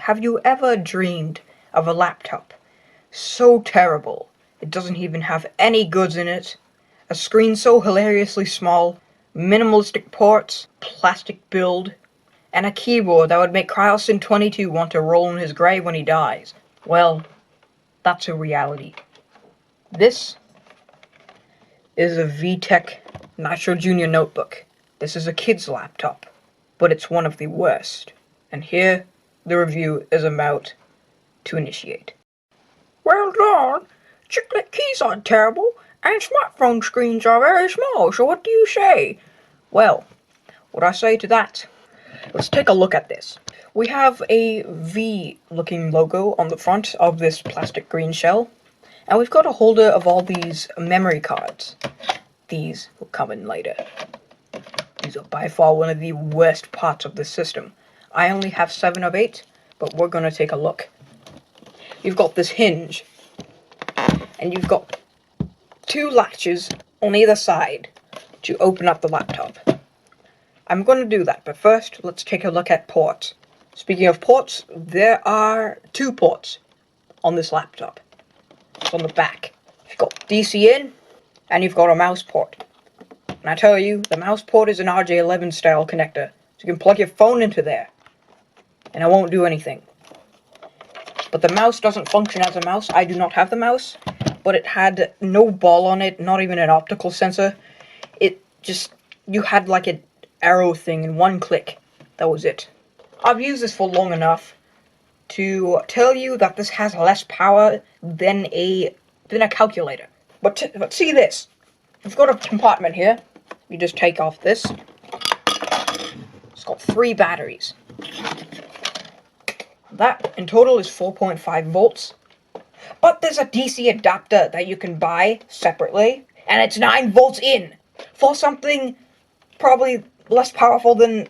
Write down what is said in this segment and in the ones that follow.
have you ever dreamed of a laptop so terrible it doesn't even have any goods in it, a screen so hilariously small, minimalistic ports, plastic build, and a keyboard that would make Chryosan 22 want to roll in his grave when he dies? Well, that's a reality. This is a VTech Nitro Junior notebook. This is a kid's laptop, but it's one of the worst. And here, the review is about to initiate. Well done! Chiclet keys aren't terrible, and smartphone screens are very small, so what do you say? Well, what I say to that? Let's take a look at this. We have a V-looking logo on the front of this plastic green shell, and we've got a holder of all these memory cards. These will come in later. These are by far one of the worst parts of the system. I only have 7 of 8, but we're going to take a look. You've got this hinge, and you've got 2 latches on either side to open up the laptop. I'm going to do that, but first, let's take a look at ports. Speaking of ports, there are 2 ports on this laptop. It's on the back. You've got DC in, and you've got a mouse port. And I tell you, the mouse port is an RJ11 style connector, so you can plug your phone into there, and it won't do anything. But the mouse doesn't function as a mouse. I do not have the mouse, but it had no ball on it, not even an optical sensor. It just, you had like an arrow thing in one click. That was it. I've used this for long enough to tell you that this has less power than a calculator. But see this. We've got a compartment here. You just take off this. It's got 3 batteries. That in total is 4.5 volts. But there's a DC adapter that you can buy separately, and it's 9 volts in for something probably less powerful than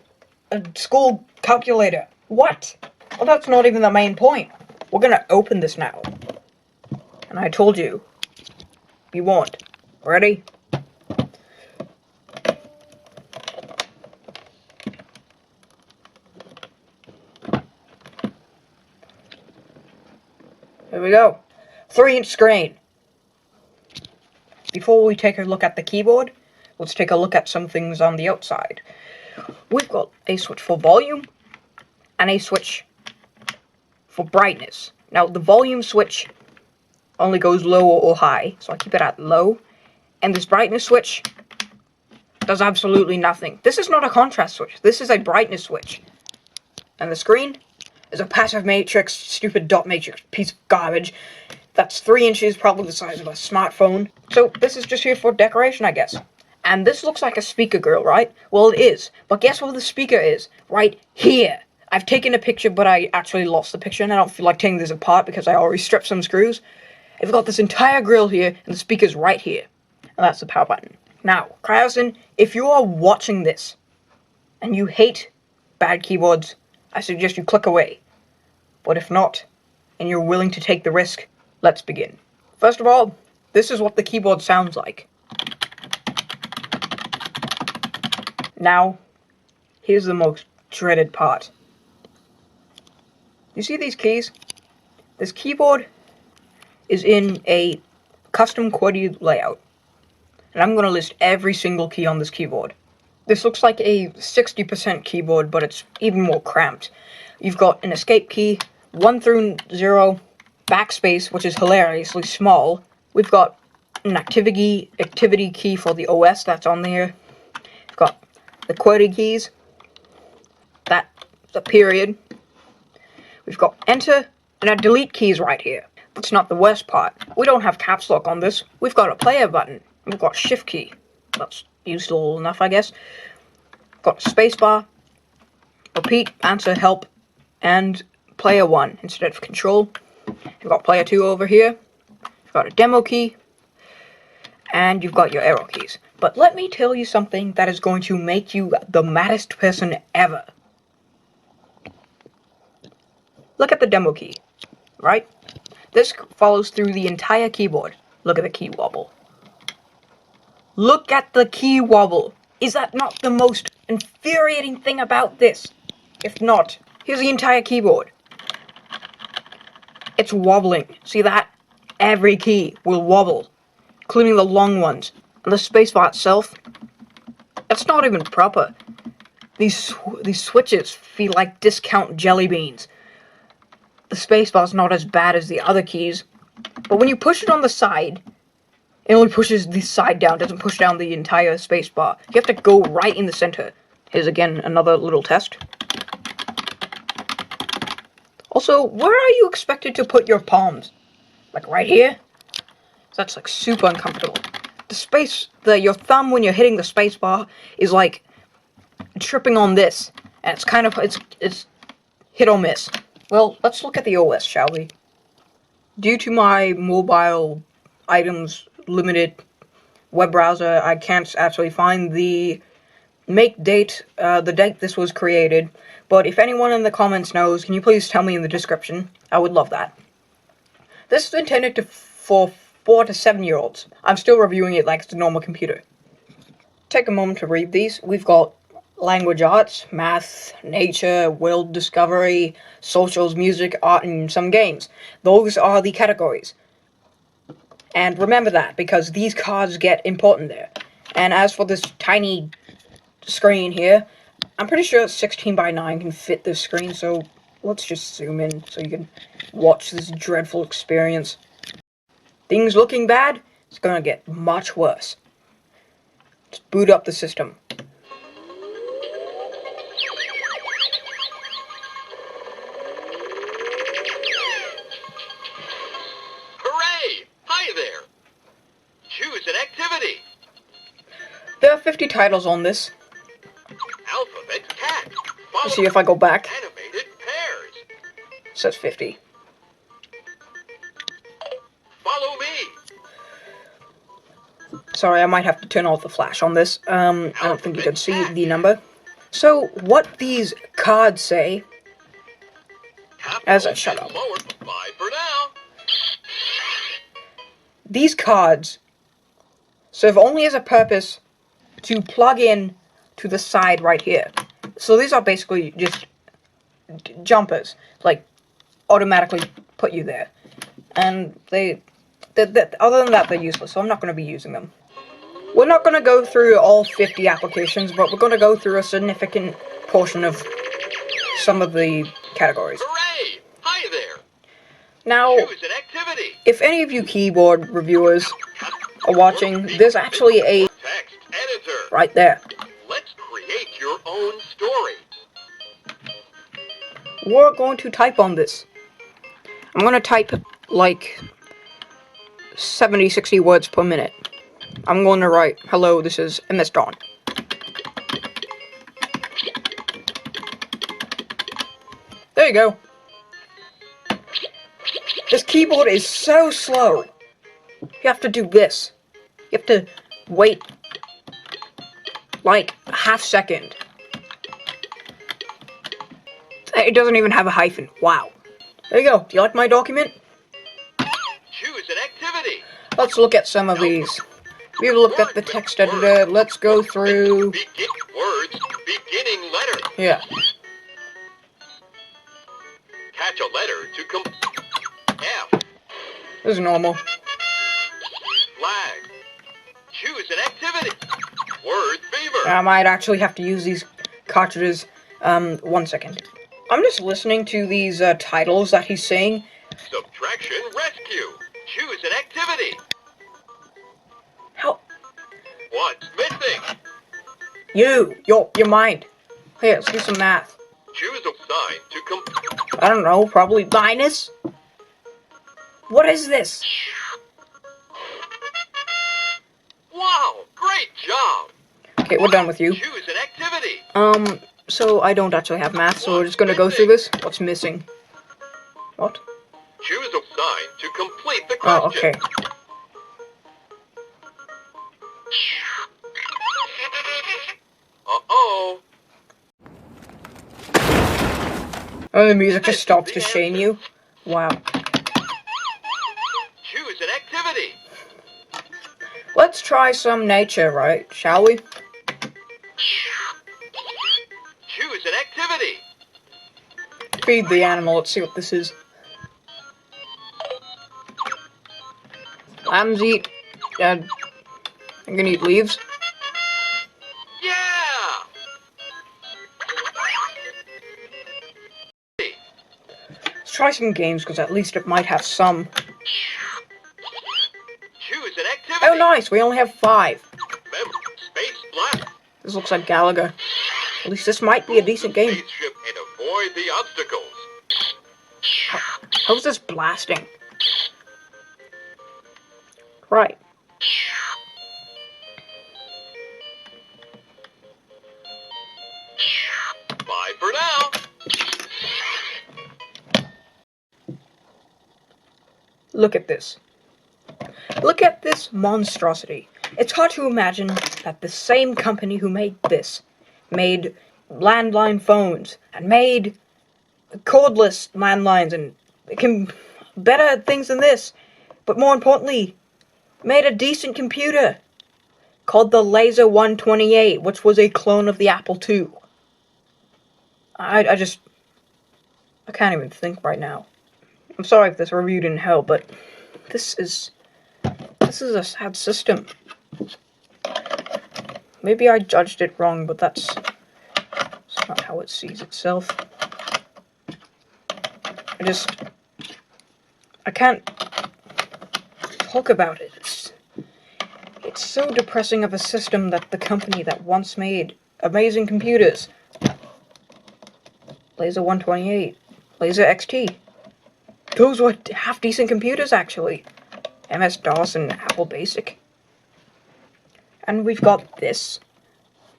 a school calculator. What? Well, that's not even the main point. We're gonna open this now. And I told you, you won't. Ready? Here we go. 3-inch screen. Before we take a look at the keyboard, let's take a look at some things on the outside. We've got a switch for volume and a switch for brightness. Now, the volume switch only goes low or high, so I keep it at low. And this brightness switch does absolutely nothing. This is not a contrast switch. This is a brightness switch. And the screen is a passive matrix, stupid dot matrix piece of garbage. That's 3 inches, probably the size of a smartphone. So this is just here for decoration, I guess. And this looks like a speaker grill, right? Well, it is. But guess where the speaker is? Right here. I've taken a picture, but I actually lost the picture, and I don't feel like taking this apart because I already stripped some screws. I've got this entire grill here, and the speaker's right here. And that's the power button. Now, Chryosan, if you are watching this, and you hate bad keyboards, I suggest you click away. But if not, and you're willing to take the risk, let's begin. First of all, this is what the keyboard sounds like. Now, here's the most dreaded part. You see these keys? This keyboard is in a custom QWERTY layout. And I'm going to list every single key on this keyboard. This looks like a 60% keyboard, but it's even more cramped. You've got an escape key, 1 through 0, backspace, which is hilariously small. We've got an activity key for the OS that's on there. We've got the QWERTY keys. That's a period. We've got enter and a delete keys right here. That's not the worst part. We don't have caps lock on this. We've got a player button. We've got shift key. That's useful enough, I guess. Got spacebar, repeat, answer, help, and player 1 instead of control. You've got player 2 over here. You've got a demo key, and you've got your arrow keys. But let me tell you something that is going to make you the maddest person ever. Look at the demo key, right? This follows through the entire keyboard. Look at the key wobble. Look at the key wobble. Is that not the most infuriating thing about this? If not, here's the entire keyboard. It's wobbling. See that? Every key will wobble, including the long ones. And the spacebar itself, it's not even proper. These switches feel like discount jelly beans. The spacebar's not as bad as the other keys, but when you push it on the side, it only pushes the side down, doesn't push down the entire spacebar. You have to go right in the center. Here's again another little test. Also, where are you expected to put your palms? Like right here? That's like super uncomfortable. Your thumb when you're hitting the spacebar is like tripping on this, and it's hit or miss. Well, let's look at the OS, shall we? Due to my mobile items limited web browser, I can't actually find the the date this was created, but if anyone in the comments knows, can you please tell me in the description? I would love that. This is intended for 4 to 7-year-olds. I'm still reviewing it like it's a normal computer. Take a moment to read these. We've got language arts, math, nature, world discovery, socials, music, art, and some games. Those are the categories. And remember that, because these cards get important there. And as for this tiny screen here, I'm pretty sure 16 by 9 can fit this screen, so let's just zoom in so you can watch this dreadful experience. Things looking bad, it's gonna get much worse. Let's boot up the system. Hooray! Hi there! Choose an activity. There are 50 titles on this. Alphabet cat. Let's see if I go back. Animated pears. It says 50. Follow me. Sorry, I might have to turn off the flash on this. I don't think you can see the number. So, what these cards say... Shut up. Bye for now. These cards serve only as a purpose to plug in to the side right here. So these are basically just jumpers, like automatically put you there. And other than that, they're useless, so I'm not going to be using them. We're not going to go through all 50 applications, but we're going to go through a significant portion of some of the categories. Hooray! Hi there. Now, Choose an activity. if any of you keyboard reviewers are watching, there's actually a Text editor. right there. Let's create your own story. We're going to type on this. I'm going to type like 70, 60 words per minute. I'm going to write, hello, this is MS Dawn. There you go. This keyboard is so slow. You have to do this. You have to wait like a half second. It doesn't even have a hyphen. Wow. There you go. Do you like my document? Choose an activity. Let's look at some of these. We've looked at the text editor. Let's go through... Words beginning letter. Yeah. Catch a letter to F. This is normal. Flag. Choose an activity. Word beaver. I might actually have to use these cartridges. 1 second. I'm just listening to these titles that he's saying. Subtraction rescue. Choose an activity. How? What's missing? Your mind. Here, let's do some math. Choose a sign to I don't know, probably minus? What is this? Wow, great job. Okay, we're done with you. Choose an activity. So I don't actually have math, so we're just gonna go through this. What's missing? What? Choose a sign to complete the Oh, question. okay. Uh-oh. Oh, the music just stops to shame you. Wow. Choose an activity. Let's try some nature, right? Shall we? Choose an activity. Feed the animal, let's see what this is. lambs eat, I'm gonna eat leaves. Yeah! Let's try some games, because at least it might have some. Choose an activity. Oh, nice! We only have 5. Remember, space left. This looks like Galaga. At least this might be a decent game. Spaceship and avoid the obstacles. How's this blasting? Right. Bye for now. Look at this. Look at this monstrosity. It's hard to imagine that the same company who made this made landline phones and made cordless landlines and better things than this, but more importantly, made a decent computer called the Laser 128, which was a clone of the Apple II. I can't even think right now. I'm sorry if this review didn't help, but this is a sad system. Maybe I judged it wrong, but that's not how it sees itself. I can't talk about it. It's so depressing of a system that the company that once made amazing computers, Laser 128, Laser XT, those were half-decent computers, actually. MS-DOS and Apple Basic. And we've got this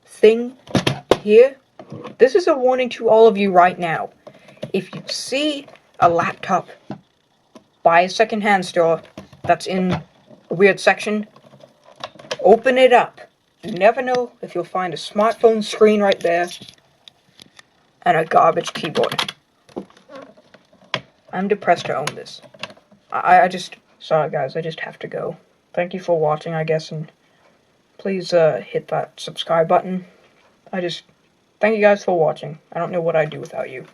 thing here. This is a warning to all of you right now. If you see a laptop by a second-hand store that's in a weird section, open it up. You never know if you'll find a smartphone screen right there and a garbage keyboard. I'm depressed to own this. Sorry guys, I just have to go. Thank you for watching, I guess, and please hit that subscribe button. Thank you guys for watching. I don't know what I'd do without you.